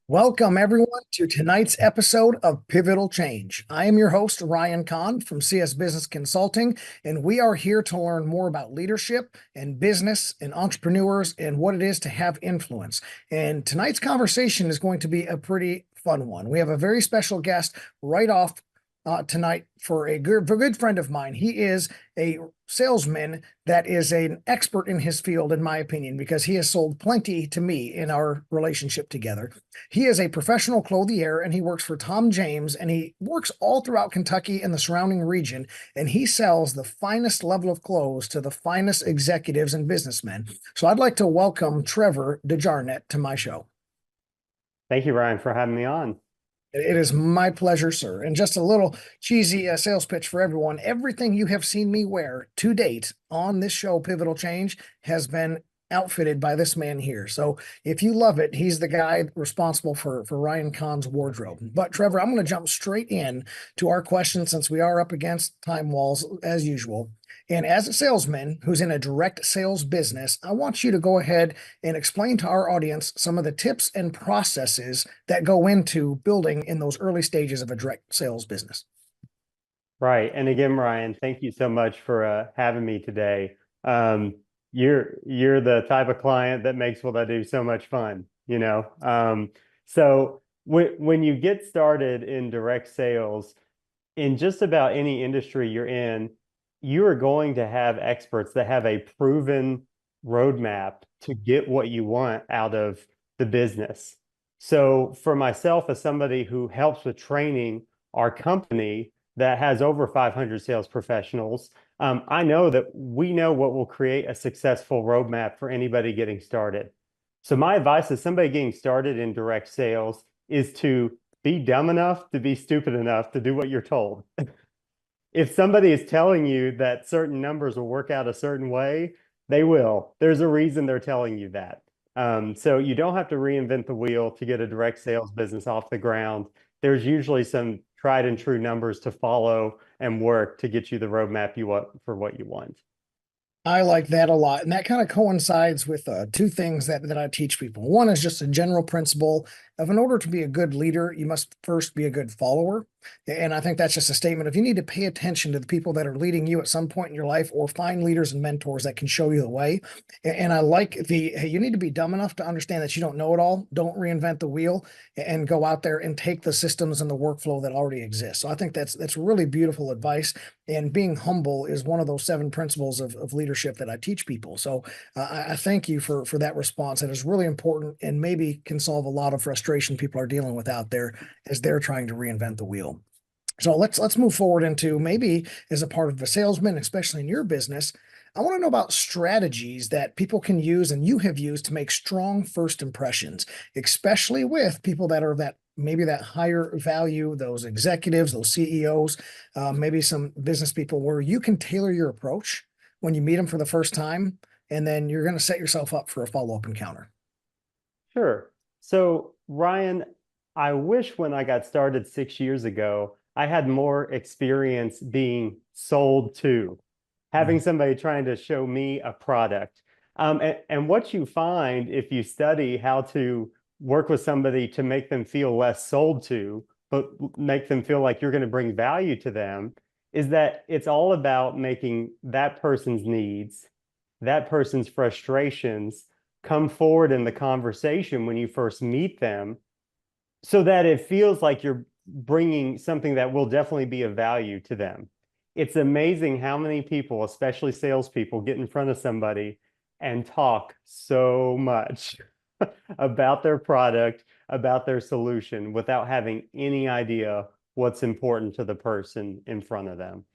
Welcome, everyone, to tonight's episode of Pivotal Change. I am your host, Ryan Conn from CS Business Consulting, and we are here to learn more about leadership and business and entrepreneurs and what it is to have influence. And tonight's conversation is going to be a pretty fun one. We have a very special guest right off tonight for a good friend of mine. He is a salesman that is an expert in his field, in my opinion, because he has sold plenty to me in our relationship together. He is a professional clothier and he works for Tom James, and he works all throughout Kentucky and the surrounding region. And he sells the finest level of clothes to the finest executives and businessmen. So I'd like to welcome Trevor DeJarnett to my show. Thank you, Ryan, for having me on. It is my pleasure, sir. And just a little cheesy sales pitch for everyone. Everything you have seen me wear to date on this show, Pivotal Change, has been outfitted by this man here. So if you love it, he's the guy responsible for Ryan Conn's wardrobe. But Trevor, I'm going to jump straight in to our question since we are up against time walls as usual. And as a salesman who's in a direct sales business, I want you to go ahead and explain to our audience some of the tips and processes that go into building in those early stages of a direct sales business. Right. And again, Ryan, thank you so much for having me today. You're the type of client that makes what I do so much fun, you know. So when you get started in direct sales, in just about any industry you're in, you are going to have experts that have a proven roadmap to get what you want out of the business. So for myself, as somebody who helps with training our company that has over 500 sales professionals, I know that we know what will create a successful roadmap for anybody getting started. So my advice to somebody getting started in direct sales is to be dumb enough to be stupid enough to do what you're told. If somebody is telling you that certain numbers will work out a certain way, they will. There's a reason they're telling you that. So you don't have to reinvent the wheel to get a direct sales business off the ground. There's usually some tried and true numbers to follow and work to get you the roadmap you want for what you want. I like that a lot. And that kind of coincides with two things that I teach people. One is just a general principle of in order to be a good leader, you must first be a good follower. And I think that's just a statement of you need to pay attention to the people that are leading you at some point in your life or find leaders and mentors that can show you the way. And I like hey, you need to be dumb enough to understand that you don't know it all. Don't reinvent the wheel and go out there and take the systems and the workflow that already exists. So I think that's really beautiful advice. And being humble is one of those 7 principles of leadership that I teach people. So I thank you for that response. That is really important and maybe can solve a lot of frustration people are dealing with out there as they're trying to reinvent the wheel. So let's move forward into maybe as a part of a salesman, especially in your business. I want to know about strategies that people can use and you have used to make strong first impressions, especially with people that are that maybe that higher value, those executives, those CEOs, maybe some business people where you can tailor your approach when you meet them for the first time, and then you're going to set yourself up for a follow-up encounter. Sure. So, Ryan, I wish when I got started 6 years ago, I had more experience being sold to, having somebody trying to show me a product. And what you find if you study how to work with somebody to make them feel less sold to, but make them feel like you're going to bring value to them, is that it's all about making that person's needs, that person's frustrations come forward in the conversation when you first meet them so that it feels like you're bringing something that will definitely be of value to them. It's amazing how many people, especially salespeople, get in front of somebody and talk so much about their product, about their solution, without having any idea what's important to the person in front of them.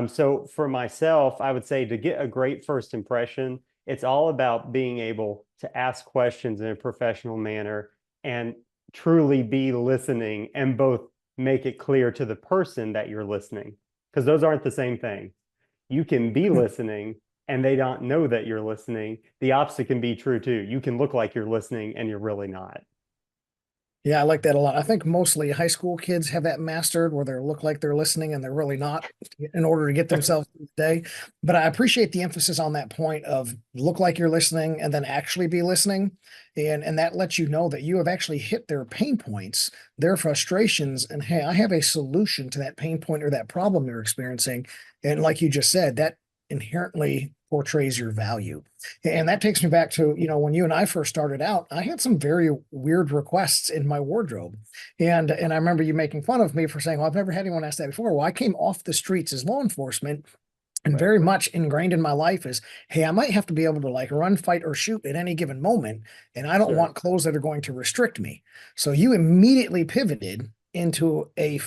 So for myself, I would say to get a great first impression, it's all about being able to ask questions in a professional manner and truly be listening and both make it clear to the person that you're listening, because those aren't the same thing. You can be listening and they don't know that you're listening. The opposite can be true too. You can look like you're listening and you're really not. Yeah, I like that a lot. I think mostly high school kids have that mastered where they look like they're listening and they're really not in order to get themselves through the day. But I appreciate the emphasis on that point of look like you're listening and then actually be listening. And that lets you know that you have actually hit their pain points, their frustrations, and hey, I have a solution to that pain point or that problem you're experiencing. And like you just said, that inherently portrays your value. And that takes me back to, when you and I first started out, I had some very weird requests in my wardrobe. And I remember you making fun of me for saying, well, I've never had anyone ask that before. Well, I came off the streets as law enforcement and Right. very much ingrained in my life is, hey, I might have to be able to like run, fight, or shoot at any given moment. And I don't Sure. want clothes that are going to restrict me. So you immediately pivoted into a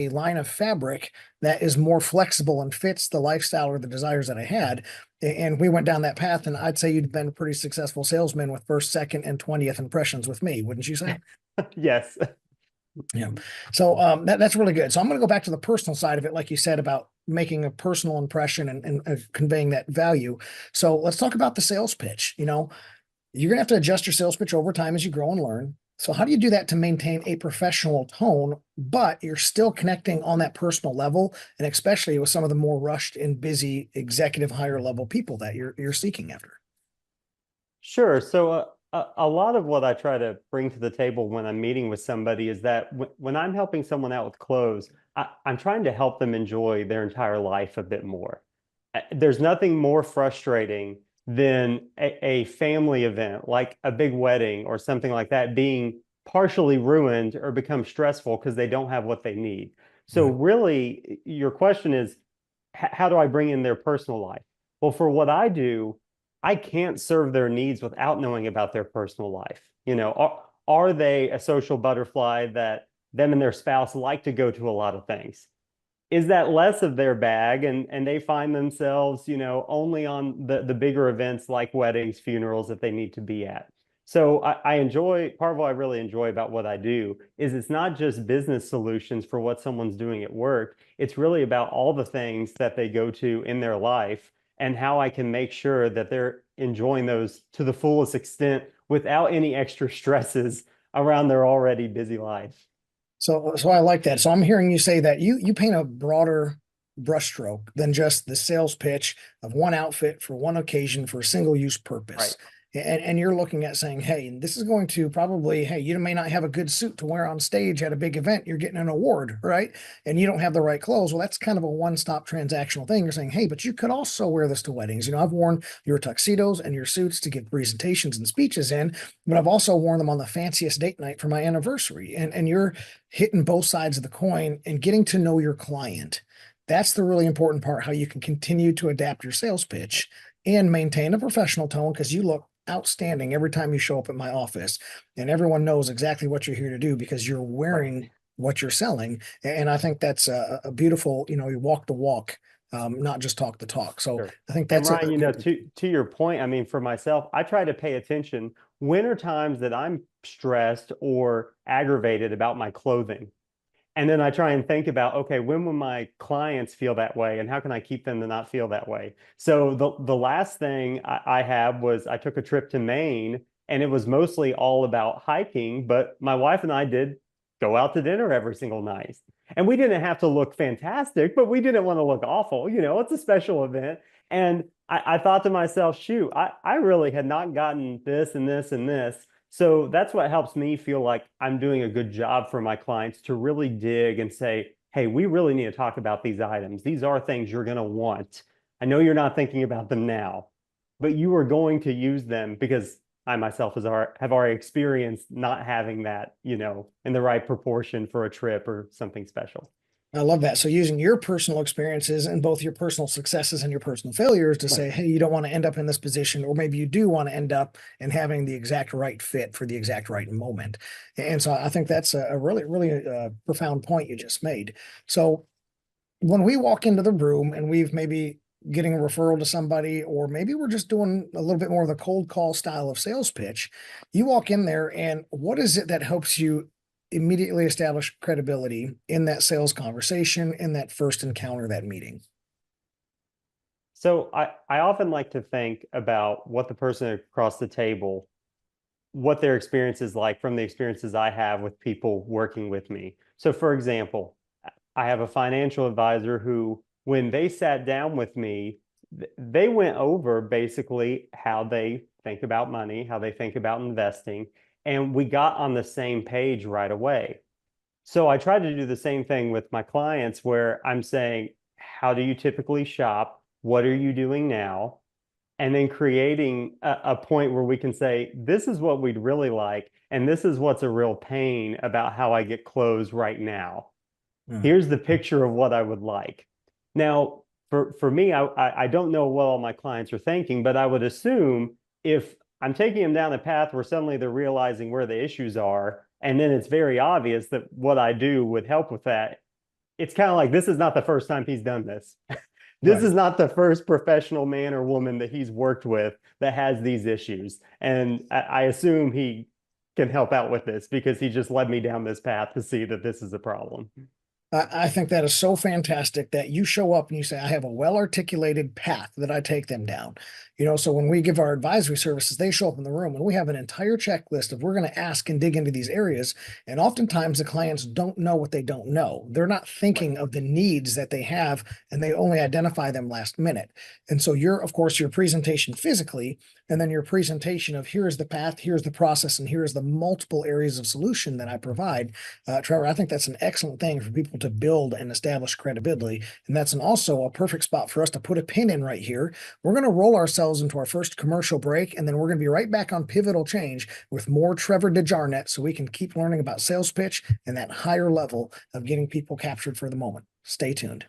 line of fabric that is more flexible and fits the lifestyle or the desires that I had. And we went down that path. And I'd say you'd been a pretty successful salesman with first, second, and 20th impressions with me, wouldn't you say? Yes. Yeah. So that's really good. So I'm going to go back to the personal side of it, like you said, about making a personal impression and conveying that value. So let's talk about the sales pitch. You're going to have to adjust your sales pitch over time as you grow and learn. So how do you do that to maintain a professional tone, but you're still connecting on that personal level, and especially with some of the more rushed and busy executive higher level people that you're seeking after? Sure. So a lot of what I try to bring to the table when I'm meeting with somebody is that when I'm helping someone out with clothes, I'm trying to help them enjoy their entire life a bit more. There's nothing more frustrating than a family event like a big wedding or something like that being partially ruined or become stressful because they don't have what they need. So Right. really, your question is, how do I bring in their personal life? Well, for what I do, I can't serve their needs without knowing about their personal life. Are they a social butterfly that them and their spouse like to go to a lot of things? Is that less of their bag and they find themselves, only on the bigger events like weddings, funerals that they need to be at? So I enjoy part of what I really enjoy about what I do is it's not just business solutions for what someone's doing at work. It's really about all the things that they go to in their life and how I can make sure that they're enjoying those to the fullest extent without any extra stresses around their already busy life. So I like that. So I'm hearing you say that you paint a broader brushstroke than just the sales pitch of one outfit for one occasion for a single use Right. purpose. And you're looking at saying, hey, this is going to probably, hey, you may not have a good suit to wear on stage at a big event. You're getting an award, right? And you don't have the right clothes. Well, that's kind of a one-stop transactional thing. You're saying, hey, but you could also wear this to weddings. I've worn your tuxedos and your suits to give presentations and speeches in, but I've also worn them on the fanciest date night for my anniversary. And you're hitting both sides of the coin and getting to know your client. That's the really important part, how you can continue to adapt your sales pitch and maintain a professional tone because you look outstanding every time you show up at my office. And everyone knows exactly what you're here to do because you're Right. wearing what you're selling. And I think that's a beautiful, you walk the walk, not just talk the talk. So Sure. I think And that's Ryan, a good. to your point, I mean, for myself, I try to pay attention when are times that I'm stressed or aggravated about my clothing. And then I try and think about, okay, when will my clients feel that way and how can I keep them to not feel that way? So the last thing I had was I took a trip to Maine and it was mostly all about hiking, but my wife and I did go out to dinner every single night. And we didn't have to look fantastic, but we didn't want to look awful. It's a special event. And I thought to myself, shoot, I really had not gotten this and this and this. So that's what helps me feel like I'm doing a good job for my clients to really dig and say, hey, we really need to talk about these items. These are things you're going to want. I know you're not thinking about them now, but you are going to use them because I myself have already experienced not having that, in the right proportion for a trip or something special. I love that. So using your personal experiences and both your personal successes and your personal failures to Right. say, hey, you don't want to end up in this position, or maybe you do want to end up in having the exact right fit for the exact right moment. And so I think that's a really, really profound point you just made. So when we walk into the room and we've maybe getting a referral to somebody, or maybe we're just doing a little bit more of the cold call style of sales pitch, you walk in there and what is it that helps you immediately establish credibility in that sales conversation, in that first encounter, that meeting? So I often like to think about what the person across the table what their experience is like from the experiences I have with people working with me. So, for example, I have a financial advisor who, when they sat down with me, they went over basically how they think about money, how they think about investing, and we got on the same page right away. So I try to do the same thing with my clients where I'm saying, how do you typically shop? What are you doing now? And then creating a point where we can say, this is what we'd really like, and this is what's a real pain about how I get clothes right now. Mm. Here's the picture of what I would like. Now, for me, I don't know what all my clients are thinking, but I would assume if I'm taking them down a path where suddenly they're realizing where the issues are, and then it's very obvious that what I do would help with that, it's kind of like this is not the first time he's done this. This Right. is not the first professional man or woman that he's worked with that has these issues. And I assume he can help out with this because he just led me down this path to see that this is a problem. I think that is so fantastic that you show up and you say, I have a well articulated path that I take them down. So when we give our advisory services, they show up in the room and we have an entire checklist of we're going to ask and dig into these areas. And oftentimes the clients don't know what they don't know. They're not thinking of the needs that they have and they only identify them last minute. And so of course, your presentation physically, and then your presentation of here's the path, here's the process, and here's the multiple areas of solution that I provide. Trevor, I think that's an excellent thing for people to build and establish credibility. And that's also a perfect spot for us to put a pin in right here. We're going to roll ourselves into our first commercial break, and then we're going to be right back on Pivotal Change with more Trevor DeJarnett so we can keep learning about sales pitch and that higher level of getting people captured for the moment. Stay tuned.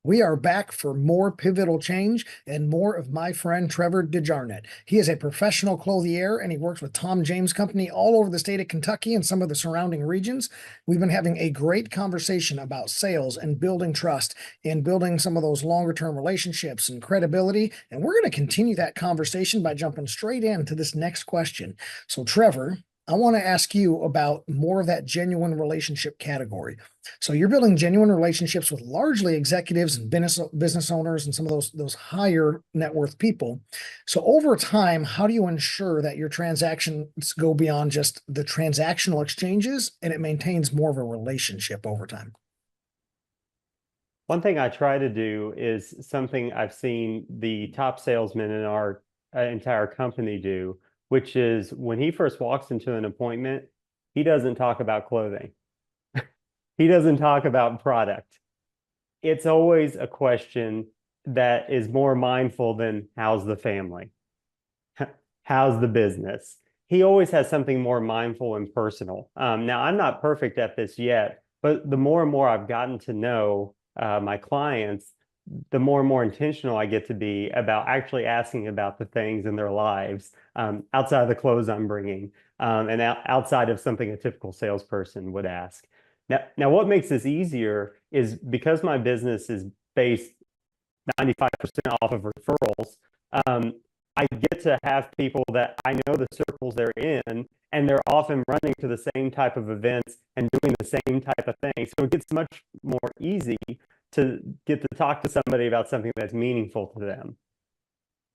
We are back for more Pivotal Change and more of my friend Trevor DeJarnett. He is a professional clothier and he works with Tom James Company all over the state of Kentucky and some of the surrounding regions. We've been having a great conversation about sales and building trust and building some of those longer term relationships and credibility. And we're going to continue that conversation by jumping straight into this next question. So, Trevor, I want to ask you about more of that genuine relationship category. So you're building genuine relationships with largely executives and business owners and some of those higher net worth people. So over time, how do you ensure that your transactions go beyond just the transactional exchanges and it maintains more of a relationship over time? One thing I try to do is something I've seen the top salesman in our entire company do, which is when he first walks into an appointment, he doesn't talk about clothing. He doesn't talk about product. It's always a question that is more mindful than how's the family? How's the business? He always has something more mindful and personal. Now, I'm not perfect at this yet, but the more and more I've gotten to know my clients, the more and more intentional I get to be about actually asking about the things in their lives outside of the clothes I'm bringing and outside of something a typical salesperson would ask. Now, what makes this easier is because my business is based 95% off of referrals, I get to have people that I know the circles they're in, and they're often running to the same type of events and doing the same type of thing. So it gets much more easy to get to talk to somebody about something that's meaningful to them.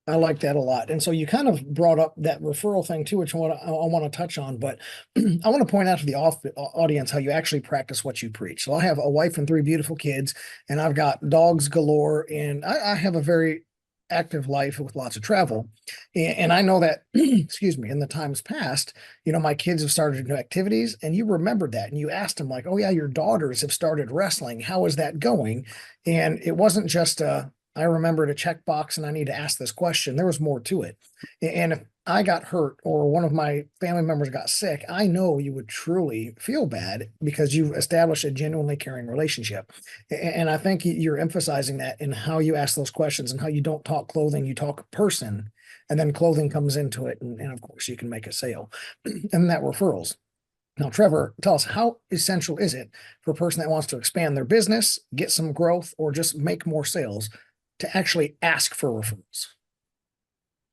I like that a lot. And so you kind of brought up that referral thing too, which I want to touch on, but I want to point out to the audience how you actually practice what you preach. So I have a wife and three beautiful kids, and I've got dogs galore, and I have a very active life with lots of travel. And I know that, excuse me, in the times past, my kids have started new activities, and you remembered that. And you asked them like, oh yeah, your daughters have started wrestling. How is that going? And it wasn't just I remembered a checkbox and I need to ask this question. There was more to it. And if I got hurt or one of my family members got sick, I know you would truly feel bad because you've established a genuinely caring relationship. And I think you're emphasizing that in how you ask those questions and how you don't talk clothing, you talk person. And then clothing comes into it. And of course you can make a sale and that referrals. Now, Trevor, tell us, how essential is it for a person that wants to expand their business, get some growth, or just make more sales to actually ask for referrals?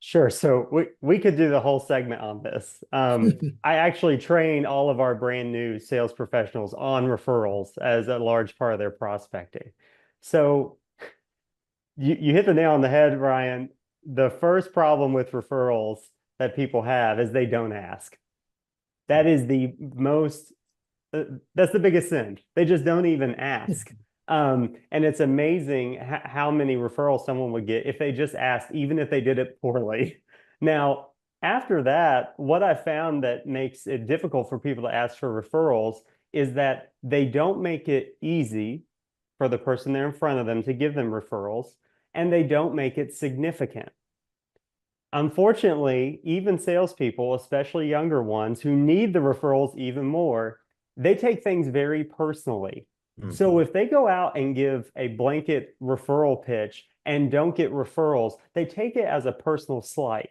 Sure. So we could do the whole segment on this. I actually train all of our brand new sales professionals on referrals as a large part of their prospecting. So you hit the nail on the head, Ryan. The first problem with referrals that people have is they don't ask. That is the most, that's the biggest sin. They just don't even ask. And it's amazing how many referrals someone would get if they just asked, even if they did it poorly. Now, after that, what I found that makes it difficult for people to ask for referrals is that they don't make it easy for the person there in front of them to give them referrals, and they don't make it significant. Unfortunately, even salespeople, especially younger ones who need the referrals even more, they take things very personally. So if they go out and give a blanket referral pitch and don't get referrals, they take it as a personal slight,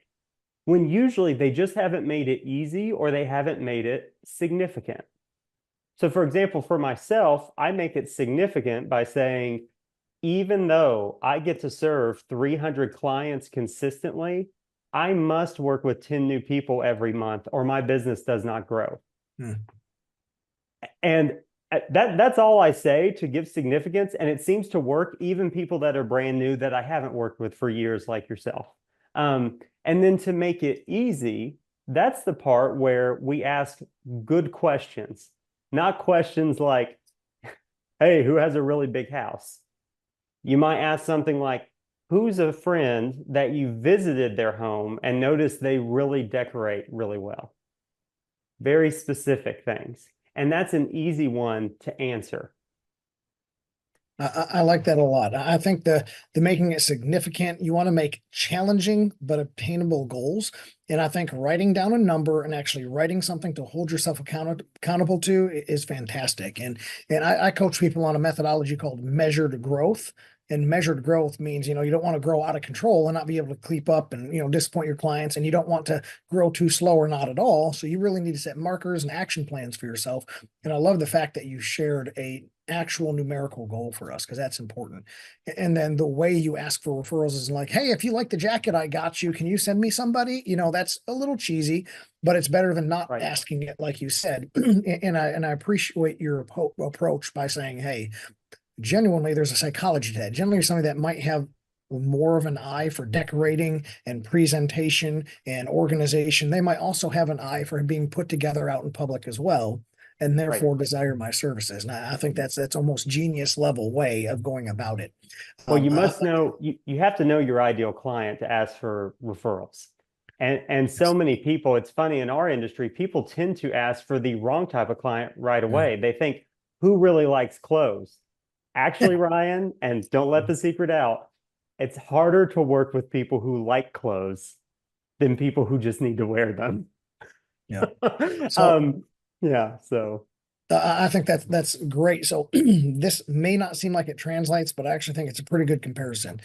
when usually they just haven't made it easy or they haven't made it significant. So for example, for myself, I make it significant by saying, even though I get to serve 300 clients consistently, I must work with 10 new people every month or my business does not grow. And that's all I say to give significance. And it seems to work, even people that are brand new that I haven't worked with for years, like yourself. And then to make it easy, that's the part where we ask good questions, not questions like, hey, who has a really big house? You might ask something like, who's a friend that you visited their home and noticed they really decorate really well? Very specific things. And that's an easy one to answer. I like that a lot. I think the making it significant, you want to make challenging but obtainable goals. And I think writing down a number and actually writing something to hold yourself accountable to is fantastic. And I coach people on a methodology called measured growth. And measured growth means, you don't want to grow out of control and not be able to keep up and, disappoint your clients. And you don't want to grow too slow or not at all. So you really need to set markers and action plans for yourself. And I love the fact that you shared a actual numerical goal for us, because that's important. And then the way you ask for referrals is like, hey, if you like the jacket I got you, can you send me somebody? That's a little cheesy, but it's better than not asking it, like you said. and I appreciate your approach by saying, hey, genuinely, there's a psychology to that. Generally, somebody that might have more of an eye for decorating and presentation and organization, they might also have an eye for being put together out in public as well, and therefore desire my services. And I think that's almost genius level way of going about it. Well, you must know, you have to know your ideal client to ask for referrals. And so many people, it's funny, in our industry, people tend to ask for the wrong type of client right away. They think, who really likes clothes? Actually, Ryan, and don't let the secret out, it's harder to work with people who like clothes than people who just need to wear them. Yeah. So I think that's great. So this may not seem like it translates, but I actually think it's a pretty good comparison.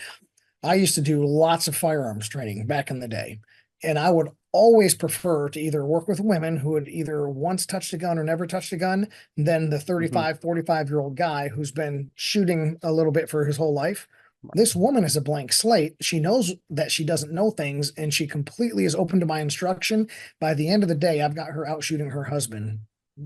I used to do lots of firearms training back in the day, and I would always prefer to either work with women who had either once touched a gun or never touched a gun than the 35, 45-year-old guy who's been shooting a little bit for his whole life. This woman is a blank slate. She knows that she doesn't know things, and she completely is open to my instruction. By the end of the day, I've got her out shooting her husband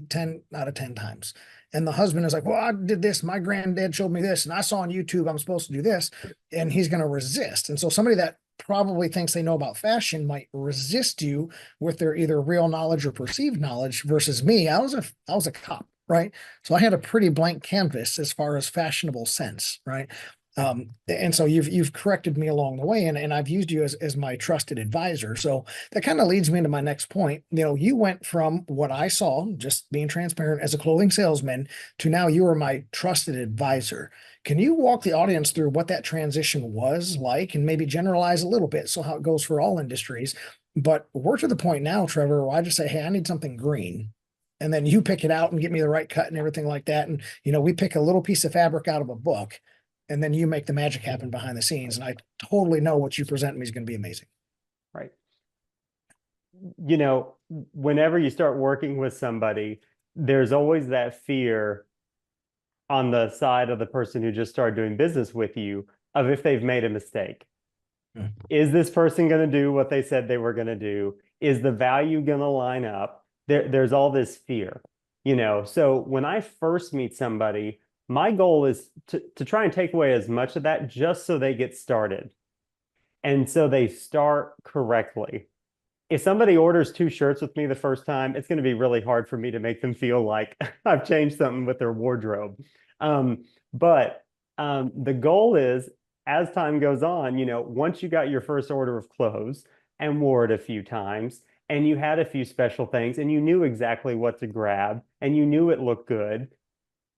10 out of 10 times. And the husband is like, well, I did this. My granddad showed me this, and I saw on YouTube I'm supposed to do this. And he's going to resist. And so somebody that probably thinks they know about fashion might resist you with their either real knowledge or perceived knowledge versus me. I was a cop, right? So I had a pretty blank canvas as far as fashionable sense, right? And so you've corrected me along the way, and I've used you as my trusted advisor. So that kind of leads me into my next point. You went from what I saw, just being transparent as a clothing salesman, to now you are my trusted advisor. Can you walk the audience through what that transition was like, and maybe generalize a little bit, so how it goes for all industries? But we're to the point now, Trevor, where I just say, hey, I need something green. And then you pick it out and get me the right cut and everything like that. And, we pick a little piece of fabric out of a book, and then you make the magic happen behind the scenes. And I totally know what you present me is going to be amazing. Right. you know, whenever you start working with somebody, there's always that fear on the side of the person who just started doing business with you of if they've made a mistake. Mm. Is this person going to do what they said they were going to do? Is the value going to line up? There's all this fear, you know. So when I first meet somebody, my goal is to try and take away as much of that just so they get started. And so they start correctly. If somebody orders 2 shirts with me the first time, it's going to be really hard for me to make them feel like I've changed something with their wardrobe. But the goal is, as time goes on, you know, once you got your first order of clothes and wore it a few times, and you had a few special things, and you knew exactly what to grab, and you knew it looked good,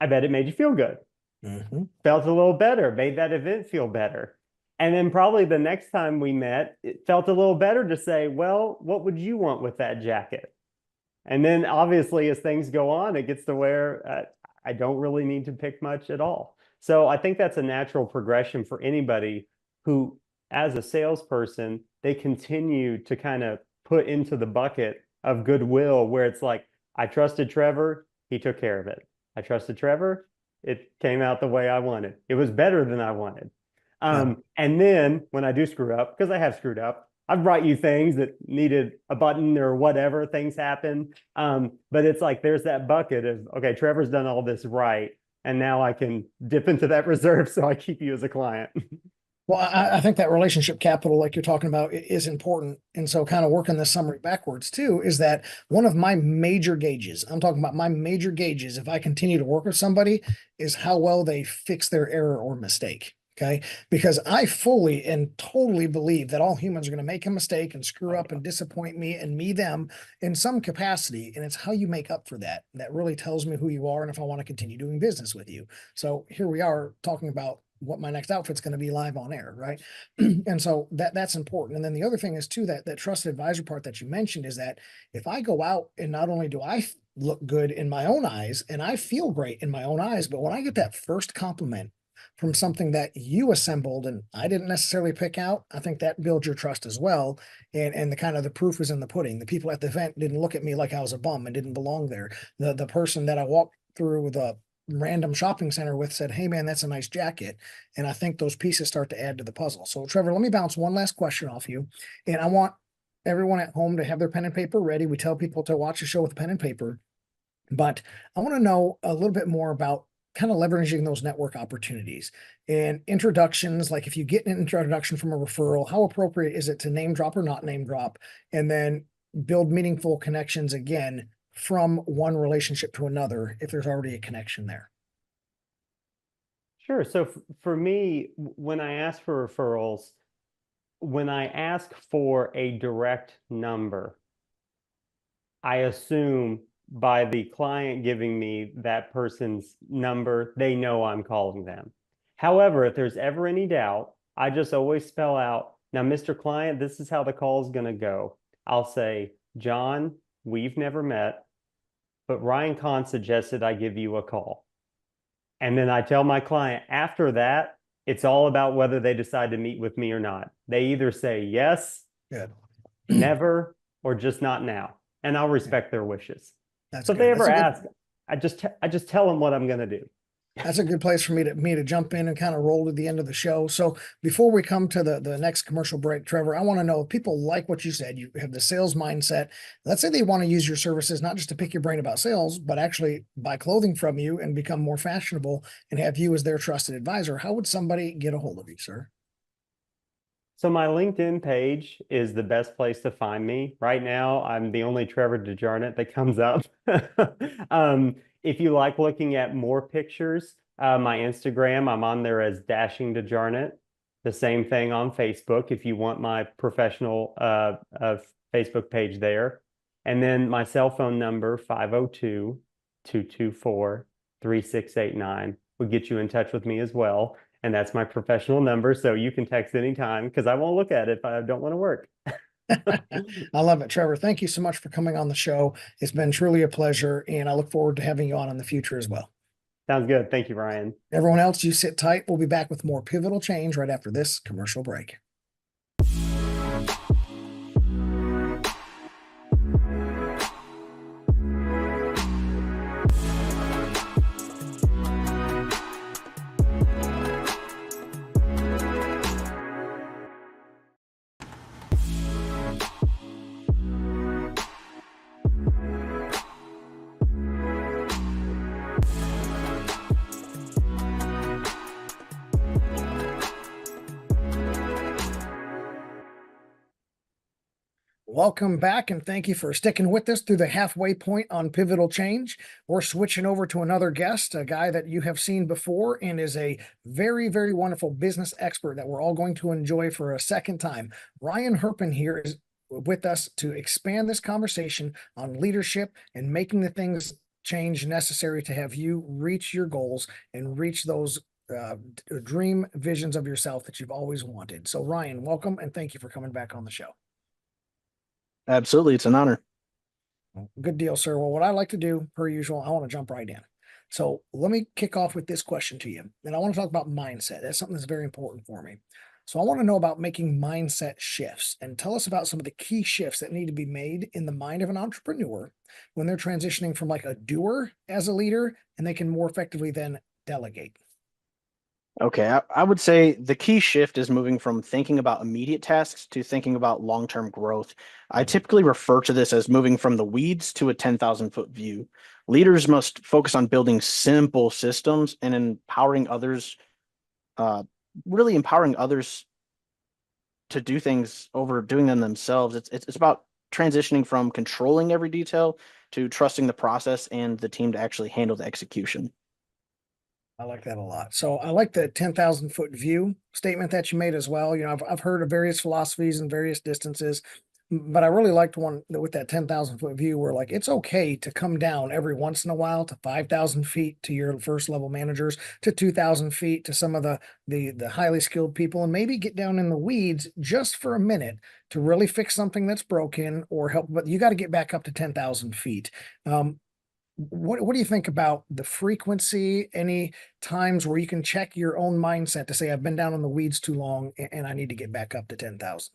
I bet it made you feel good. Mm-hmm. Felt a little better, made that event feel better. And then probably the next time we met, it felt a little better to say, well, what would you want with that jacket? And then obviously, as things go on, it gets to where I don't really need to pick much at all. So I think that's a natural progression for anybody who, as a salesperson, they continue to kind of put into the bucket of goodwill where it's like, I trusted Trevor, he took care of it. I trusted Trevor, it came out the way I wanted. It was better than I wanted. Yeah. And then when I do screw up, because I have screwed up, I've brought you things that needed a button or whatever, things happen. But it's like there's that bucket of, okay, Trevor's done all this right. And now I can dip into that reserve so I keep you as a client. Well, I think that relationship capital, like you're talking about, is important. And so, kind of working this summary backwards too, is that one of my major gauges, I'm talking about my major gauges, if I continue to work with somebody, is how well they fix their error or mistake. Okay. Because I fully and totally believe that all humans are going to make a mistake and screw up and disappoint me and me them in some capacity. And it's how you make up for that. That really tells me who you are and if I want to continue doing business with you. So here we are talking about what my next outfit's going to be live on air, right? And so that's important. And then the other thing is too, that trusted advisor part that you mentioned is that if I go out and not only do I look good in my own eyes and I feel great in my own eyes, but when I get that first compliment from something that you assembled and I didn't necessarily pick out, I think that builds your trust as well. And the kind of the proof is in the pudding. The people at the event didn't look at me like I was a bum and didn't belong there. The person that I walked through the random shopping center with said, "Hey man, that's a nice jacket." And I think those pieces start to add to the puzzle. So Trevor, let me bounce one last question off you. And I want everyone at home to have their pen and paper ready. We tell people to watch a show with pen and paper, but I want to know a little bit more about kind of leveraging those network opportunities and introductions. Like if you get an introduction from a referral, how appropriate is it to name drop or not name drop, and then build meaningful connections again from one relationship to another if there's already a connection there? Sure. So for me, when I ask for referrals, when I ask for a direct number, I assume by the client giving me that person's number, they know I'm calling them. However, if there's ever any doubt, I just always spell out, now, Mr. Client, this is how the call is going to go. I'll say, John, we've never met, but Ryan Conn suggested I give you a call. And then I tell my client after that, it's all about whether they decide to meet with me or not. They either say yes, Good. never, or just not now. And I'll respect their wishes. That's So if they good. ever ask, I just tell them what I'm going to do. That's a good place for me to jump in and kind of roll to the end of the show. So before we come to the next commercial break, Trevor, I want to know if people like what you said. You have the sales mindset. Let's say they want to use your services, not just to pick your brain about sales, but actually buy clothing from you and become more fashionable and have you as their trusted advisor. How would somebody get a hold of you, sir? So my LinkedIn page is the best place to find me. Right now, I'm the only Trevor DeJarnett that comes up. If you like looking at more pictures, my Instagram, I'm on there as Dashing DeJarnett. The same thing on Facebook if you want my professional Facebook page there. And then my cell phone number, 502-224-3689, would get you in touch with me as well. And that's my professional number. So you can text anytime because I won't look at it if I don't want to work. I love it, Trevor. Thank you so much for coming on the show. It's been truly a pleasure, and I look forward to having you on in the future as well. Sounds good. Thank you, Ryan. Everyone else, you sit tight. We'll be back with more pivotal change right after this commercial break. Welcome back, and thank you for sticking with us through the halfway point on Pivotal Change. We're switching over to another guest, a guy that you have seen before and is a very, very wonderful business expert that we're all going to enjoy for a second time. Ryan Herpen here is with us to expand this conversation on leadership and making the things change necessary to have you reach your goals and reach those dream visions of yourself that you've always wanted. So, Ryan, welcome, and thank you for coming back on the show. Absolutely. It's an honor. Good deal, sir. Well, what I like to do, per usual, I want to jump right in. So let me kick off with this question to you. And I want to talk about mindset. That's something that's very important for me. So I want to know about making mindset shifts and tell us about some of the key shifts that need to be made in the mind of an entrepreneur when they're transitioning from like a doer as a leader, and they can more effectively then delegate. Okay. I would say the key shift is moving from thinking about immediate tasks to thinking about long-term growth. I typically refer to this as moving from the weeds to a 10,000-foot view. Leaders must focus on building simple systems and empowering others, really empowering others to do things over doing them themselves. It's about transitioning from controlling every detail to trusting the process and the team to actually handle the execution. I like that a lot. So I like the 10,000-foot view statement that you made as well. You know, I've heard of various philosophies and various distances, but I really liked one that with that 10,000-foot view where like it's okay to come down every once in a while to 5,000 feet to your first level managers, to 2,000 feet to some of the highly skilled people, and maybe get down in the weeds just for a minute to really fix something that's broken or help. But you got to get back up to 10,000 feet. What do you think about the frequency? Any times where you can check your own mindset to say, I've been down in the weeds too long and I need to get back up to 10,000?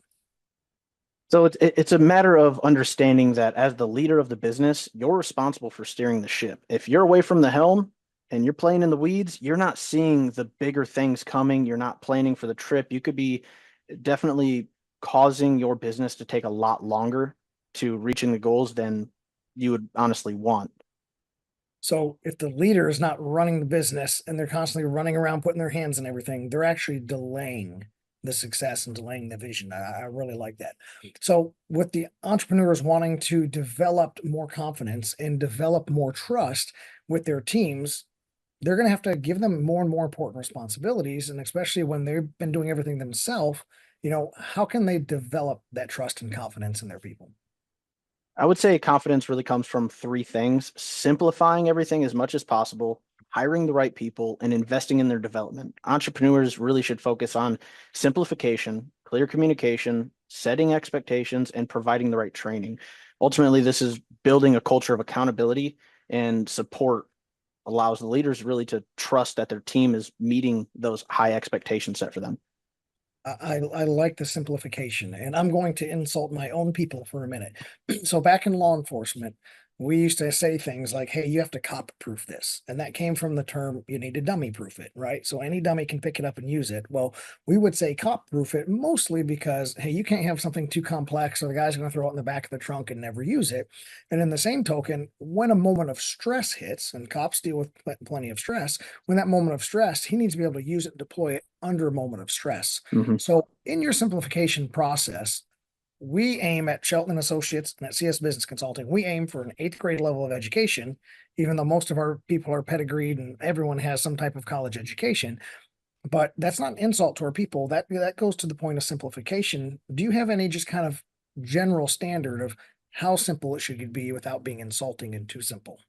So it's a matter of understanding that as the leader of the business, you're responsible for steering the ship. If you're away from the helm and you're playing in the weeds, you're not seeing the bigger things coming. You're not planning for the trip. You could be definitely causing your business to take a lot longer to reaching the goals than you would honestly want. So if the leader is not running the business and they're constantly running around putting their hands in everything, they're actually delaying the success and delaying the vision. I really like that. So with the entrepreneurs wanting to develop more confidence and develop more trust with their teams, they're going to have to give them more and more important responsibilities. And especially when they've been doing everything themselves, you know, how can they develop that trust and confidence in their people? I would say confidence really comes from three things: simplifying everything as much as possible, hiring the right people, and investing in their development. Entrepreneurs really should focus on simplification, clear communication, setting expectations, and providing the right training. Ultimately, this is building a culture of accountability and support allows the leaders really to trust that their team is meeting those high expectations set for them. I like the simplification, and I'm going to insult my own people for a minute. So back in law enforcement, we used to say things like, hey, you have to cop proof this. And that came from the term you need to dummy proof it, right? So any dummy can pick it up and use it. Well, we would say cop proof it mostly because, hey, you can't have something too complex or the guy's going to throw it in the back of the trunk and never use it. And in the same token, when a moment of stress hits, and cops deal with plenty of stress, when that moment of stress, he needs to be able to use it and deploy it under a moment of stress. Mhm. So in your simplification process, we aim at Shelton and Associates and at CS Business Consulting. We aim for an eighth grade level of education, even though most of our people are pedigreed and everyone has some type of college education. But that's not an insult to our people. That goes to the point of simplification. Do you have any just kind of general standard of how simple it should be without being insulting and too simple?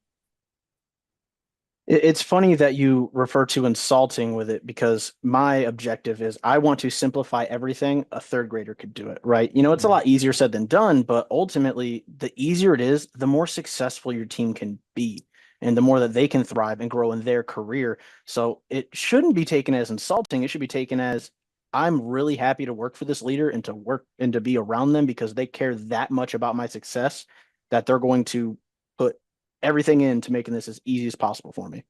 It's funny that you refer to insulting with it because my objective is I want to simplify everything. A third grader could do it, right? You know, it's a lot easier said than done, but ultimately, the easier it is, the more successful your team can be and the more that they can thrive and grow in their career. So it shouldn't be taken as insulting. It should be taken as I'm really happy to work for this leader and to work and to be around them because they care that much about my success that they're going to put everything into making this as easy as possible for me.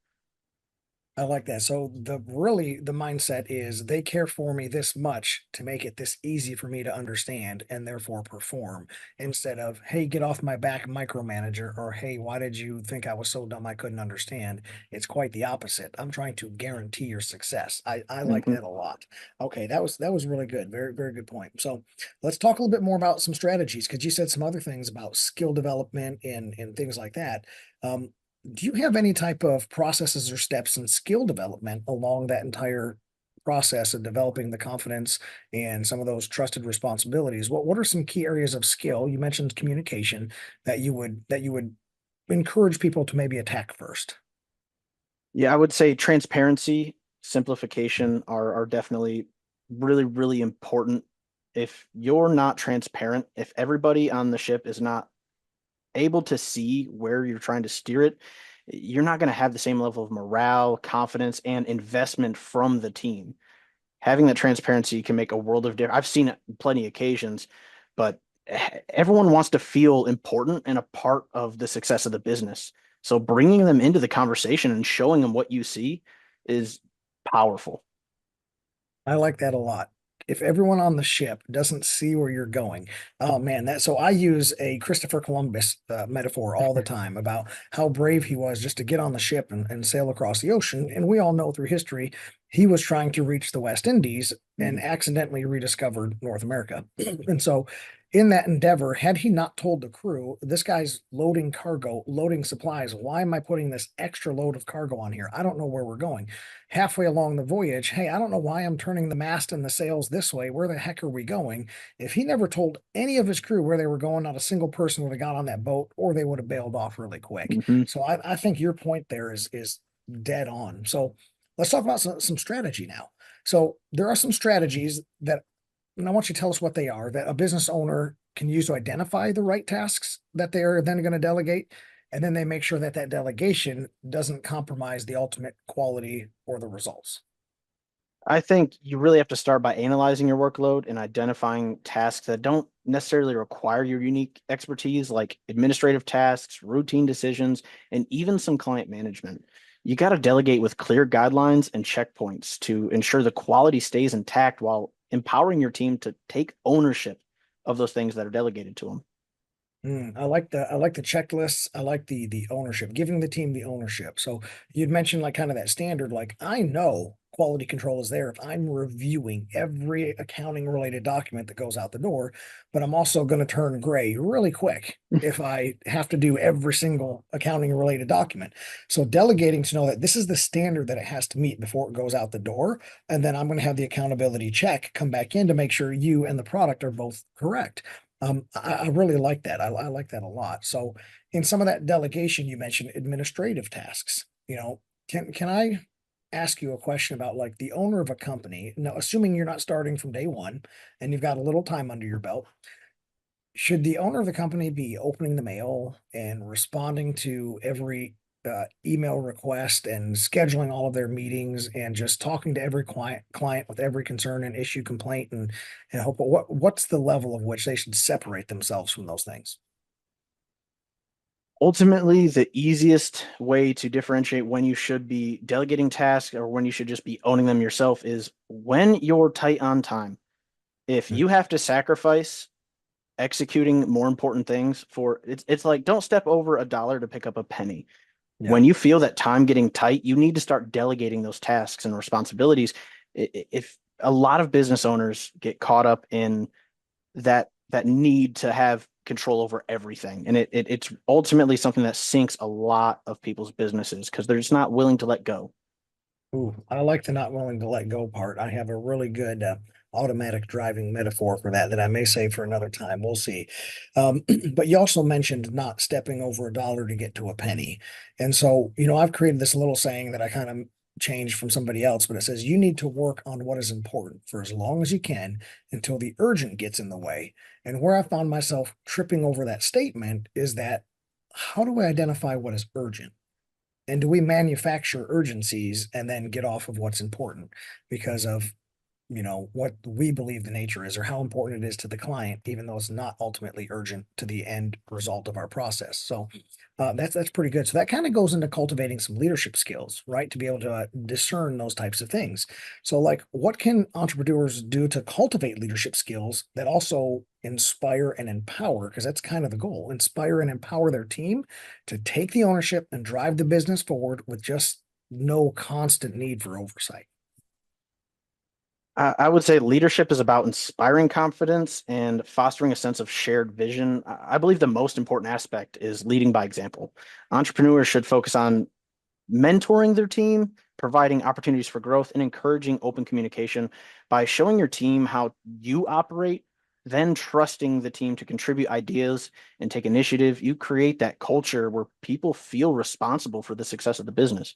I like that. So the mindset is they care for me this much to make it this easy for me to understand and therefore perform, instead of, hey, get off my back, micromanager, or hey, why did you think I was so dumb I couldn't understand? It's quite the opposite. I'm trying to guarantee your success. I like Mhm. that a lot. Okay, that was really good. Very, very good point. So let's talk a little bit more about some strategies, because you said some other things about skill development and things like that. Um, do you have any type of processes or steps in skill development along that entire process of developing the confidence and some of those trusted responsibilities? What are some key areas of skill? You mentioned communication that you would encourage people to maybe attack first. Yeah, I would say transparency, simplification are definitely really, really important. If you're not transparent, if everybody on the ship is not able to see where you're trying to steer it, you're not going to have the same level of morale, confidence, and investment from the team. Having that transparency can make a world of difference. I've seen it plenty of occasions, but everyone wants to feel important and a part of the success of the business. So bringing them into the conversation and showing them what you see is powerful. I like that a lot. If everyone on the ship doesn't see where you're going, oh man, that so I use a Christopher Columbus metaphor all the time about how brave he was just to get on the ship and sail across the ocean. And we all know through history, he was trying to reach the West Indies and accidentally rediscovered North America. And so, in that endeavor, had he not told the crew, this guy's loading cargo, loading supplies, why am I putting this extra load of cargo on here? I don't know where we're going. Halfway along the voyage, hey, I don't know why I'm turning the mast and the sails this way. Where the heck are we going? If he never told any of his crew where they were going, not a single person would have got on that boat, or they would have bailed off really quick. Mhm. So I think your point there is dead on. So let's talk about some strategy now. So there are some strategies that, and I want you to tell us what they are, that a business owner can use to identify the right tasks that they are then going to delegate. And then they make sure that that delegation doesn't compromise the ultimate quality or the results. I think you really have to start by analyzing your workload and identifying tasks that don't necessarily require your unique expertise, like administrative tasks, routine decisions, and even some client management. You got to delegate with clear guidelines and checkpoints to ensure the quality stays intact while empowering your team to take ownership of those things that are delegated to them. I like the checklists. I like the ownership, giving the team the ownership. So you'd mentioned like kind of that standard, like I know quality control is there if I'm reviewing every accounting related document that goes out the door, but I'm also going to turn gray really quick if I have to do every single accounting related document. So delegating to know that this is the standard that it has to meet before it goes out the door. And then I'm going to have the accountability check come back in to make sure you and the product are both correct. I really like that. I like that a lot. So in some of that delegation, you mentioned administrative tasks. Can I ask you a question about like the owner of a company? Now, assuming you're not starting from day one and you've got a little time under your belt, should the owner of the company be opening the mail and responding to every email request and scheduling all of their meetings and just talking to every client with every concern and issue complaint and hope what's the level of which they should separate themselves from those things? Ultimately, the easiest way to differentiate when you should be delegating tasks or when you should just be owning them yourself is when you're tight on time. If Mm. you have to sacrifice executing more important things for it's like don't step over a dollar to pick up a penny. Yeah. When you feel that time getting tight, you need to start delegating those tasks and responsibilities. If a lot of business owners get caught up in that need to have control over everything, and it's ultimately something that sinks a lot of people's businesses because they're just not willing to let go. Ooh, I like the not willing to let go part. I have a really good automatic driving metaphor for that I may save for another time. We'll see. But you also mentioned not stepping over a dollar to get to a penny. And so, I've created this little saying that I kind of changed from somebody else, but it says you need to work on what is important for as long as you can until the urgent gets in the way. And where I found myself tripping over that statement is that how do I identify what is urgent? And do we manufacture urgencies and then get off of what's important because of what we believe the nature is or how important it is to the client, even though it's not ultimately urgent to the end result of our process. So that's pretty good. So that kind of goes into cultivating some leadership skills, right? To be able to discern those types of things. So like, what can entrepreneurs do to cultivate leadership skills that also inspire and empower? Because that's kind of the goal, inspire and empower their team to take the ownership and drive the business forward with just no constant need for oversight. I would say leadership is about inspiring confidence and fostering a sense of shared vision. I believe the most important aspect is leading by example. Entrepreneurs should focus on mentoring their team, providing opportunities for growth, and encouraging open communication by showing your team how you operate, then trusting the team to contribute ideas and take initiative. You create that culture where people feel responsible for the success of the business.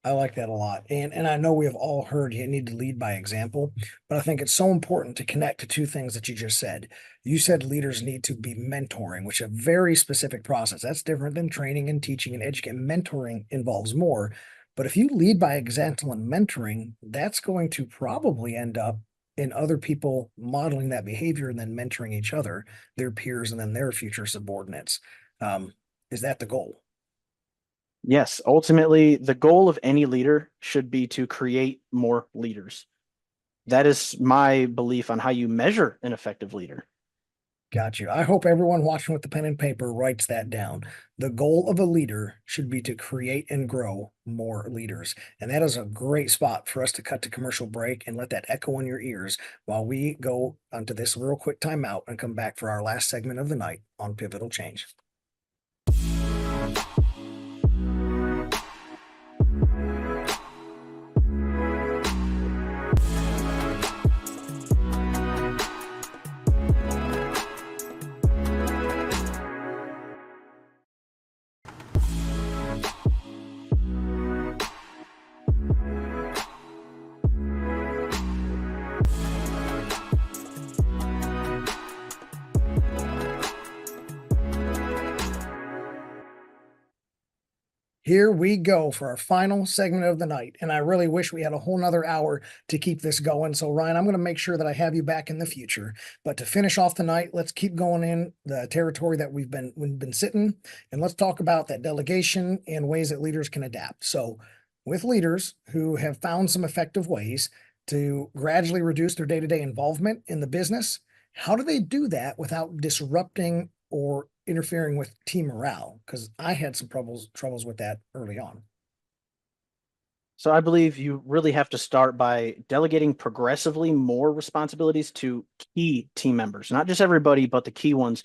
I like that a lot. And I know we have all heard you need to lead by example, but I think it's so important to connect to two things that you just said. You said leaders need to be mentoring, which is a very specific process. That's different than training and teaching and educating. Mentoring involves more. But if you lead by example and mentoring, that's going to probably end up in other people modeling that behavior and then mentoring each other, their peers, and then their future subordinates. Is that the goal? Yes, ultimately, the goal of any leader should be to create more leaders. That is my belief on how you measure an effective leader. Got you. I hope everyone watching with the pen and paper writes that down. The goal of a leader should be to create and grow more leaders. And that is a great spot for us to cut to commercial break and let that echo in your ears while we go onto this real quick timeout and come back for our last segment of the night on Pivotal Change. Here we go for our final segment of the night. And I really wish we had a whole nother hour to keep this going. So Ryan, I'm going to make sure that I have you back in the future. But to finish off the night, let's keep going in the territory that we've been sitting, and let's talk about that delegation and ways that leaders can adapt. So with leaders who have found some effective ways to gradually reduce their day-to-day involvement in the business, how do they do that without disrupting or interfering with team morale? Because I had some troubles with that early on. So I believe you really have to start by delegating progressively more responsibilities to key team members, not just everybody, but the key ones,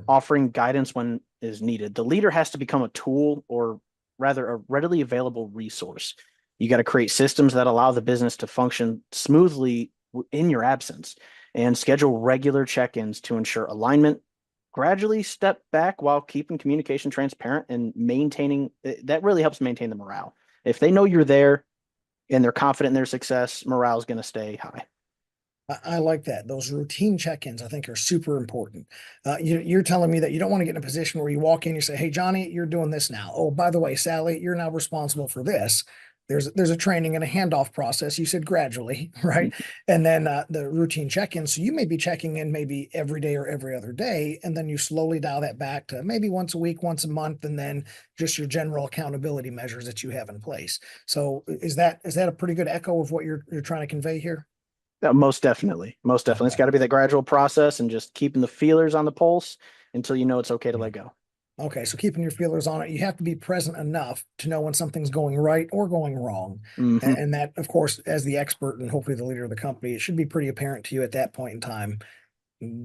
offering guidance when is needed. The leader has to become a tool, or rather a readily available resource. You got to create systems that allow the business to function smoothly in your absence, and schedule regular check-ins to ensure alignment. Gradually step back while keeping communication transparent and maintaining that really helps maintain the morale. If they know you're there and they're confident in their success, morale is going to stay high. I like that. Those routine check-ins, I think, are super important. You're telling me that you don't want to get in a position where you walk in, you say, "Hey, Johnny, you're doing this now. Oh, by the way, Sally, you're now responsible for this." There's a training and a handoff process. You said gradually, right? And then the routine check-in. So you may be checking in maybe every day or every other day, and then you slowly dial that back to maybe once a week, once a month, and then just your general accountability measures that you have in place. So is that a pretty good echo of what you're trying to convey here? Most definitely. Most definitely. It's Okay. got to be that gradual process and just keeping the feelers on the pulse until you know it's okay to let go. Okay, so keeping your feelers on it, you have to be present enough to know when something's going right or going wrong. Mm-hmm. And that, of course, as the expert and hopefully the leader of the company, it should be pretty apparent to you at that point in time.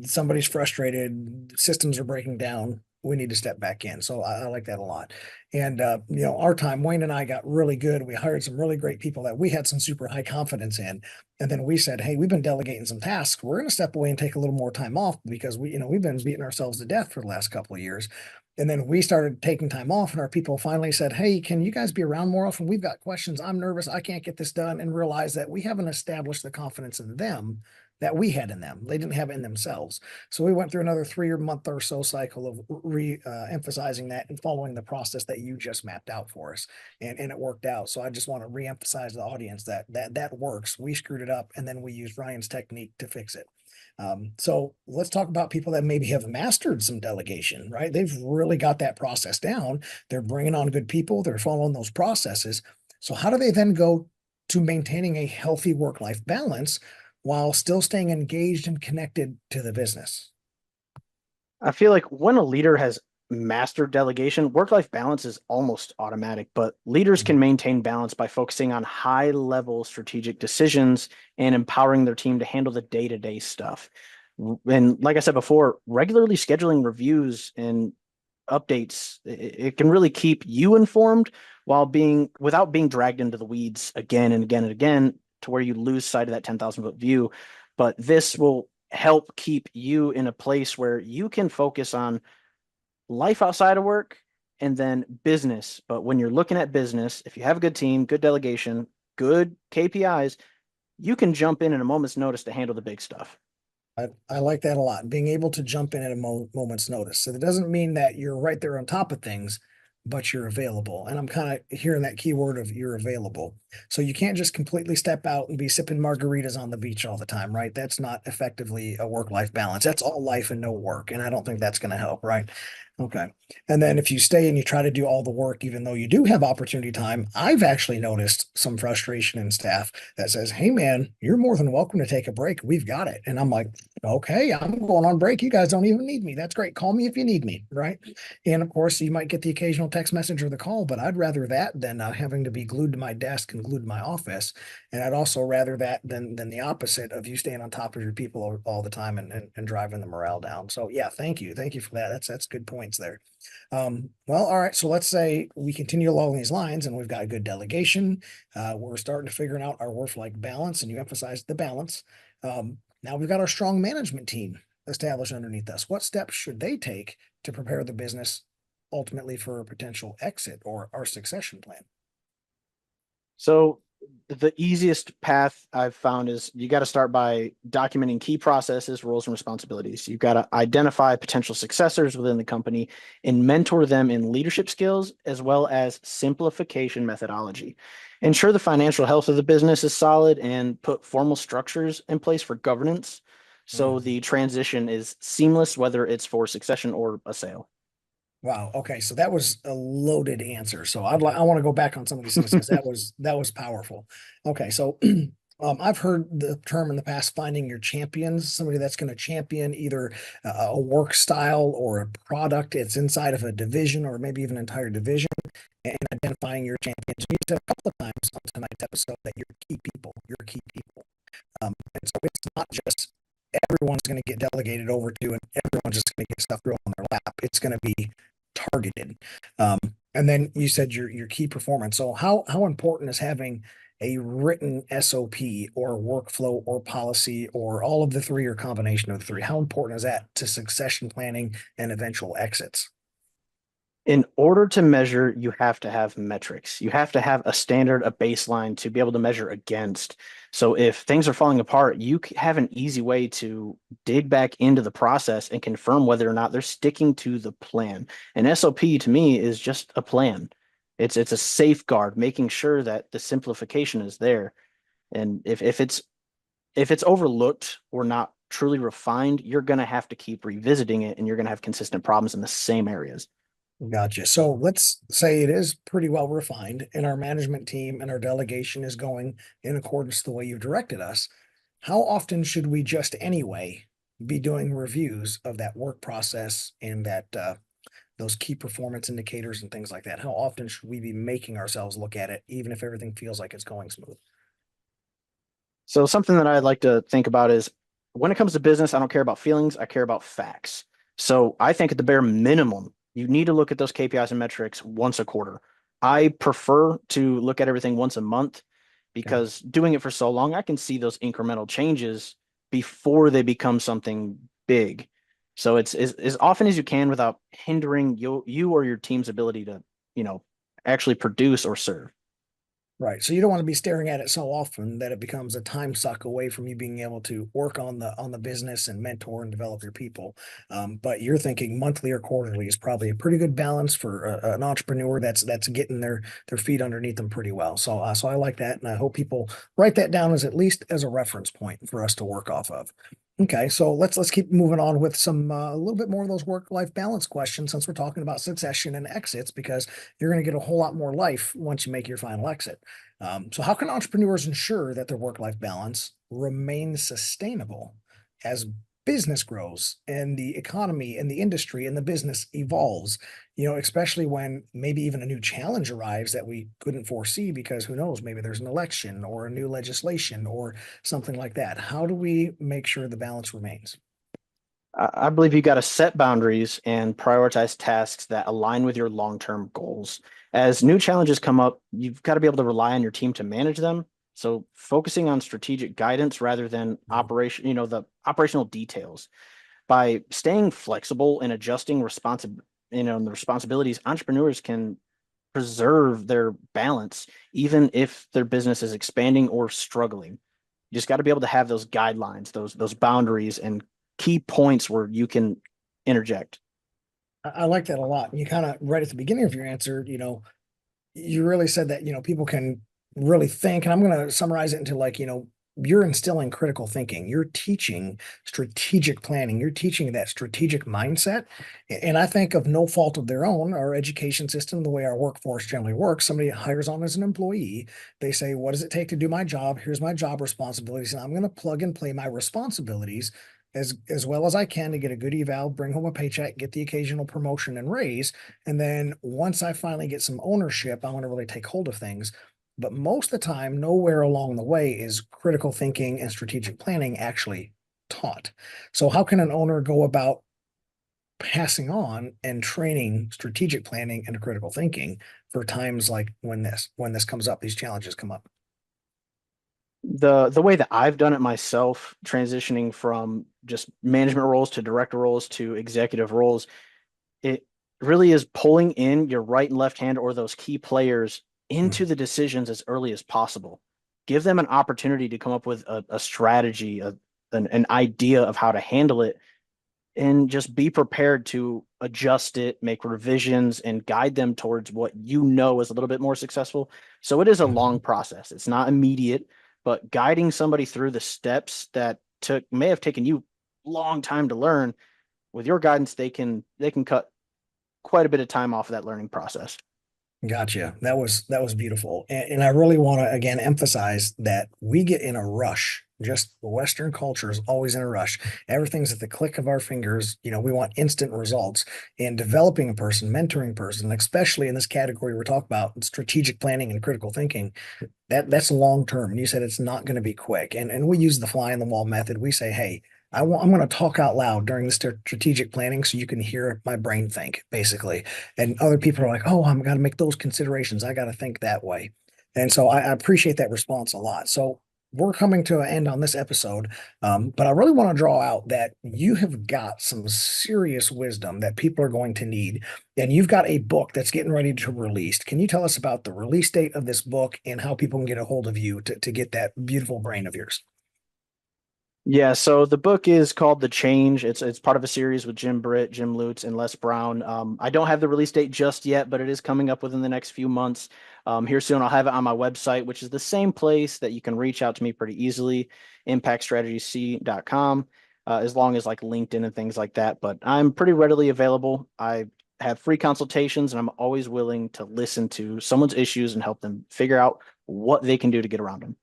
Somebody's frustrated, systems are breaking down. We need to step back in. So I like that a lot. And our time, Wayne and I got really good. We hired some really great people that we had some super high confidence in. And then we said, "Hey, we've been delegating some tasks. We're going to step away and take a little more time off because we've been beating ourselves to death for the last couple of years." And then we started taking time off, and our people finally said, "Hey, can you guys be around more often? We've got questions. I'm nervous. I can't get this done," and realize that we haven't established the confidence in them that we had in them. They didn't have it in themselves. So we went through another 3 month or so cycle of emphasizing that and following the process that you just mapped out for us. And it worked out. So I just want to reemphasize the audience that works. We screwed it up and then we used Ryan's technique to fix it. So let's talk about people that maybe have mastered some delegation, right? They've really got that process down. They're bringing on good people. They're following those processes. So how do they then go to maintaining a healthy work-life balance while still staying engaged and connected to the business? I feel like when a leader has mastered delegation, work-life balance is almost automatic, but leaders can maintain balance by focusing on high-level strategic decisions and empowering their team to handle the day-to-day stuff. And like I said before, regularly scheduling reviews and updates, it can really keep you informed without being dragged into the weeds again and again and again to where you lose sight of that 10,000-foot view. But this will help keep you in a place where you can focus on life outside of work and then business. But when you're looking at business, if you have a good team, good delegation, good KPIs, you can jump in a moment's notice to handle the big stuff. I like that a lot. Being able to jump in at a moment's notice. So that doesn't mean that you're right there on top of things, but you're available. And I'm kind of hearing that key word of you're available. So you can't just completely step out and be sipping margaritas on the beach all the time, right? That's not effectively a work-life balance. That's all life and no work. And I don't think that's going to help, right? Okay. And then if you stay and you try to do all the work, even though you do have opportunity time, I've actually noticed some frustration in staff that says, hey, man, you're more than welcome to take a break. We've got it. And I'm like, okay, I'm going on break. You guys don't even need me. That's great. Call me if you need me. Right. And of course, you might get the occasional text message or the call, but I'd rather that than having to be glued to my desk and glued to my office. And I'd also rather that than the opposite of you staying on top of your people all the time and driving the morale down. So yeah, thank you. Thank you for that. That's good points there. Well, all right. So let's say we continue along these lines and we've got a good delegation. We're starting to figure out our work-life balance, and you emphasize the balance. Now we've got our strong management team established underneath us. What steps should they take to prepare the business ultimately for a potential exit or our succession plan? So the easiest path I've found is you got to start by documenting key processes, roles, and responsibilities. You've got to identify potential successors within the company and mentor them in leadership skills as well as simplification methodology. Ensure the financial health of the business is solid and put formal structures in place for governance so the transition is seamless, whether it's for succession or a sale. Wow. Okay. So that was a loaded answer. So I want to go back on some of these things because that was powerful. Okay. So I've heard the term in the past, finding your champions, somebody that's going to champion either a work style or a product. It's inside of a division or maybe even an entire division, and identifying your champions. You said a couple of times on tonight's episode that you're key people, you're key people. And so it's not just everyone's going to get delegated over to and everyone's just going to get stuff thrown on their lap. It's going to be targeted. And then you said your key performance. So how important is having a written SOP or workflow or policy or all of the three or combination of the three? How important is that to succession planning and eventual exits? In order to measure, you have to have metrics. You have to have a standard, a baseline to be able to measure against. So if things are falling apart, you have an easy way to dig back into the process and confirm whether or not they're sticking to the plan. An SOP to me is just a plan. It's a safeguard, making sure that the simplification is there. And if it's overlooked or not truly refined, you're going to have to keep revisiting it and you're going to have consistent problems in the same areas. Gotcha. So let's say it is pretty well refined and our management team and our delegation is going in accordance to the way you've directed us. How often should we just anyway be doing reviews of that work process and that those key performance indicators and things like that? How often should we be making ourselves look at it, even if everything feels like it's going smooth? So something that I'd like to think about is when it comes to business, I don't care about feelings, I care about facts. So I think at the bare minimum, you need to look at those KPIs and metrics once a quarter. I prefer to look at everything once a month because doing it for so long, I can see those incremental changes before they become something big. So it's as often as you can without hindering you or your team's ability to, actually produce or serve. Right. So you don't want to be staring at it so often that it becomes a time suck away from you being able to work on the business and mentor and develop your people. But you're thinking monthly or quarterly is probably a pretty good balance for an entrepreneur that's getting their feet underneath them pretty well. So I like that, and I hope people write that down as at least as a reference point for us to work off of. Okay, so let's keep moving on with some a little bit more of those work-life balance questions since we're talking about succession and exits because you're going to get a whole lot more life once you make your final exit. So how can entrepreneurs ensure that their work-life balance remains sustainable as business grows and the economy and the industry and the business evolves? Especially when maybe even a new challenge arrives that we couldn't foresee because who knows, maybe there's an election or a new legislation or something like that. How do we make sure the balance remains? I believe you got to set boundaries and prioritize tasks that align with your long-term goals. As new challenges come up, you've got to be able to rely on your team to manage them. So focusing on strategic guidance rather than the operational details. By staying flexible and adjusting the responsibilities, entrepreneurs can preserve their balance even if their business is expanding or struggling. You just got to be able to have those guidelines, those boundaries and key points where you can interject. I like that a lot. You kind of right at the beginning of your answer, you really said that, people can really think, and I'm going to summarize it into like, you're instilling critical thinking. You're teaching strategic planning. You're teaching that strategic mindset. And I think of no fault of their own, our education system, the way our workforce generally works, somebody hires on as an employee. They say, what does it take to do my job? Here's my job responsibilities. And I'm going to plug and play my responsibilities as well as I can to get a good eval, bring home a paycheck, get the occasional promotion and raise. And then once I finally get some ownership, I want to really take hold of things. But most of the time, nowhere along the way is critical thinking and strategic planning actually taught. So how can an owner go about passing on and training strategic planning and critical thinking for times like when this comes up, these challenges come up? The way that I've done it myself, transitioning from just management roles to director roles to executive roles, it really is pulling in your right and left hand or those key players into the decisions as early as possible. Give them an opportunity to come up with a strategy, an idea of how to handle it, and just be prepared to adjust it, make revisions, and guide them towards what you know is a little bit more successful. So it is a long process. It's not immediate, but guiding somebody through the steps that may have taken you a long time to learn, with your guidance, they can cut quite a bit of time off of that learning process. Gotcha. That was beautiful. And I really want to again emphasize that we get in a rush. Just Western culture is always in a rush. Everything's at the click of our fingers. We want instant results. And developing a person, mentoring a person, especially in this category we're talking about, strategic planning and critical thinking, that's long term. And you said it's not going to be quick. And we use the fly in the wall method. We say, hey, I'm going to talk out loud during the strategic planning so you can hear my brain think, basically. And other people are like, oh, I'm got to make those considerations. I got to think that way. And so I appreciate that response a lot. So we're coming to an end on this episode, but I really want to draw out that you have got some serious wisdom that people are going to need. And you've got a book that's getting ready to release. Can you tell us about the release date of this book and how people can get a hold of you to get that beautiful brain of yours? Yeah, so the book is called The Change. It's part of a series with Jim Britt, Jim Lutz, and Les Brown. I don't have the release date just yet, but it is coming up within the next few months. Here soon, I'll have it on my website, which is the same place that you can reach out to me pretty easily, impactstrategyc.com, as long as like LinkedIn and things like that. But I'm pretty readily available. I have free consultations, and I'm always willing to listen to someone's issues and help them figure out what they can do to get around them.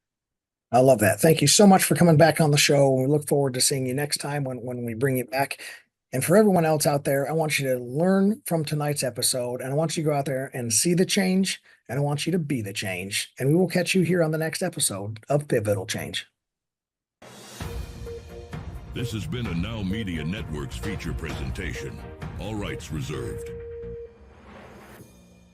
I love that. Thank you so much for coming back on the show. We look forward to seeing you next time when we bring it back. And for everyone else out there, I want you to learn from tonight's episode, and I want you to go out there and see the change, and I want you to be the change. And we will catch you here on the next episode of Pivotal Change. This has been a Now Media Networks feature presentation. All rights reserved.